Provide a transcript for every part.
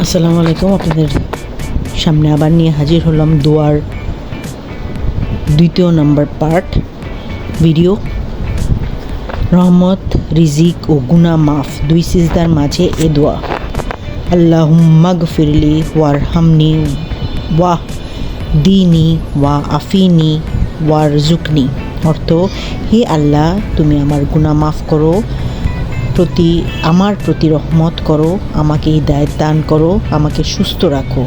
আসসালামু আলাইকুম। আপনাদের সামনে আবার নিয়ে হাজির হলাম দোয়ার দ্বিতীয় নাম্বার পার্ট ভিডিও। রহমত, রিজিক ও গুনাহ মাফ দুই সিজদার মাঝে এ দোয়া। আল্লাহুম্মা গফিরলি ওয়ারহামনি ওয়াহ দিনী ওয়া আফিনি ওয়ারজুকনি। অর্থ, হে আল্লাহ, তুমি আমার গুনাহ মাফ করো, আমার প্রতি রহমত করো, আমাকে হিদায়াত দান করো, আমাকে সুস্থ রাখো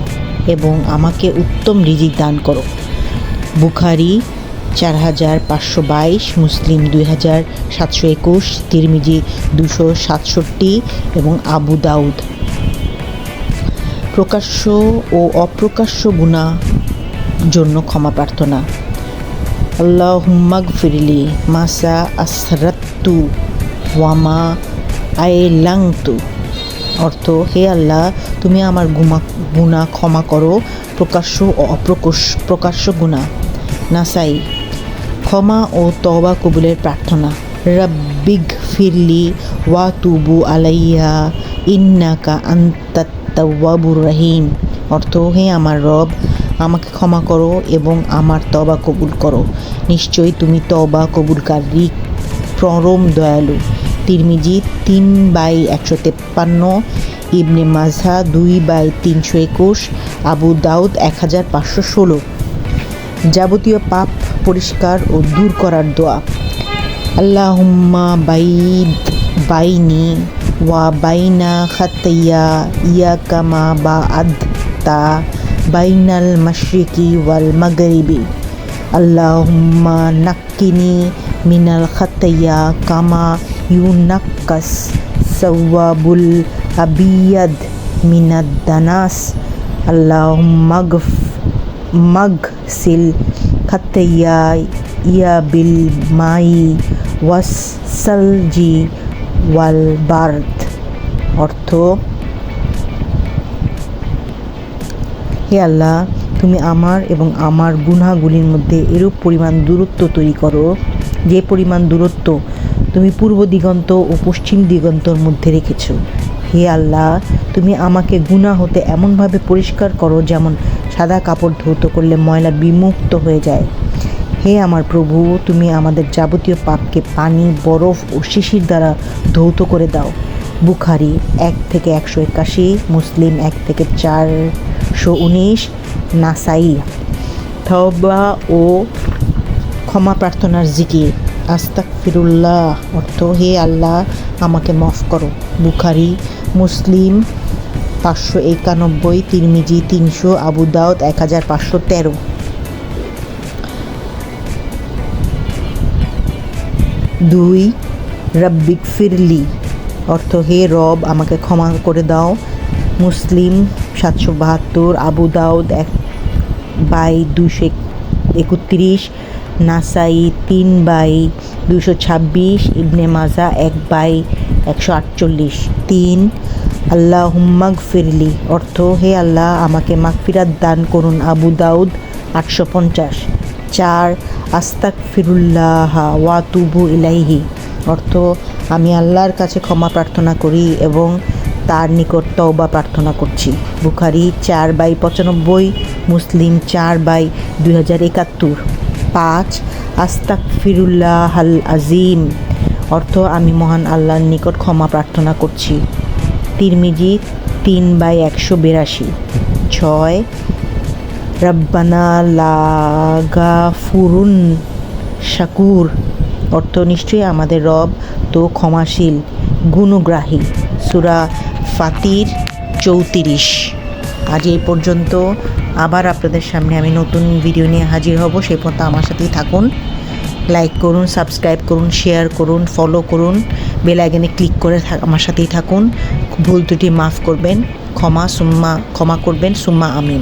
এবং আমাকে উত্তম রিজিক দান করো। বুখারী 4522, মুসলিম 2721, তিরমিজি 267 এবং আবু দাউদ। প্রকাশ্য ও অপ্রকাশ্য গুনাহ জন্য ক্ষমা প্রার্থনা। আল্লাহুম্মা গফিরলি মাসা আসরাত্তু ওয়ামা আইলাংতু। অর্থ, হে আল্লাহ, তুমি আমার গুনাহ ক্ষমা করো, প্রকাশ্য ও প্রকাশ্য গুনাহ। নাসাই। ক্ষমা ও তওবা কবুলের প্রার্থনা। রাব্বিগফিরলি ওয়া তুবু আলাইয়া ইন্নাকা আনতাত তাওয়াবুর রহিম। অর্থ, হে আমার রব, আমাকে ক্ষমা করো এবং আমার তওবা কবুল করো, নিশ্চয়ই তুমি তওবা কবুলকারী পরম দয়ালু। তিরমিজি 3/153, ইবনে মাজাহ 2/321, আবু দাউদ 1516। যাবতীয় পাপ পরিষ্কার ও দূর করার দোয়া। আল্লাহুম্মা বাইনি ওয়া বাইনা খাতাইয়া ইয়াকা মা বাআদতা বাইনাল মাশরিকি ওয়াল মাগরিবি। আল্লাহুম্মা নাক্কিনি মিনাল খাতাইয়া কামা ইউনাক্কাস সাওয়াবুল আবিয়াদ মিনাদ দানাস। আল্লাহুম্মা মাগসিল খাতাইয়া ইয়া বিল মাই ওয়াস সালজি ওয়াল বারদ। অর্থ, হে আল্লাহ, তুমি আমার এবং আমার গুনাহগুলির মধ্যে এরূপ পরিমাণ দূরত্ব তৈরি করো, যে পরিমাণ দূরত্ব তুমি পূর্ব দিগন্ত ও পশ্চিম দিগন্তর মধ্যে রেখেছ। হে আল্লাহ, তুমি আমাকে গুনাহ হতে এমনভাবে পরিষ্কার করো যেমন সাদা কাপড় ধৌত করলে ময়লা বিমুক্ত হয়ে যায়। হে আমার প্রভু, তুমি আমাদের যাবতীয় পাপকে পানি, বরফ ও শিশির দ্বারা ধৌত করে দাও। বুখারী 1-181, মুসলিম 1-419, নাসাই। তওবা ও ক্ষমা প্রার্থনার জিকির। আস্তাগফিরুল্লাহ। অর্থ, হে আল্লাহ, আমাকে মাফ করো। বুখারী, মুসলিম 591, তিরমিজি 300, আবু দাউদ 1513। 2. রাব্বিগফিরলি। অর্থ, হে রব, আমাকে ক্ষমা করে দাও। মুসলিম 772, আবু দাউদ 1/231, নাসাই 3/226, ইবনে মাজাহ 1/148। 3. আল্লাহুম্মা গফিরলি। অর্থ, হে আল্লাহ, আমাকে মাগফিরাত দান করুন। আবু দাউদ 850। 4. আস্তাগফিরুল্লাহ ওয়া তুবু ইলাইহি। অর্থ, আমি আল্লাহর কাছে ক্ষমা প্রার্থনা করি এবং তার নিকট তওবা প্রার্থনা করছি। বুখারী 4/95, মুসলিম 4/2071। 5. আস্তাগফিরুল্লাহাল আজিম। অর্থ, আমি মহান আল্লাহর নিকট ক্ষমা প্রার্থনা করছি। তিরমিজি 3/182। 6. রব্বানা লাগাফুরুন শাকুর। অর্থ, নিশ্চয়ই আমাদের রব তো ক্ষমাশীল, গুণগ্রাহী। সূরা ফাতির 34। আজ এই পর্যন্ত। আবার আপনাদের সামনে আমি নতুন ভিডিও নিয়ে হাজির হব। সেই পর্যন্ত আমার সাথেই থাকুন। লাইক করুন, সাবস্ক্রাইব করুন, শেয়ার করুন, ফলো করুন, বেল আইকনে ক্লিক করে আমার সাথেই থাকুন। ভুল ত্রুটি মাফ করবেন, ক্ষমা করবেন, সুম্মা আমিন।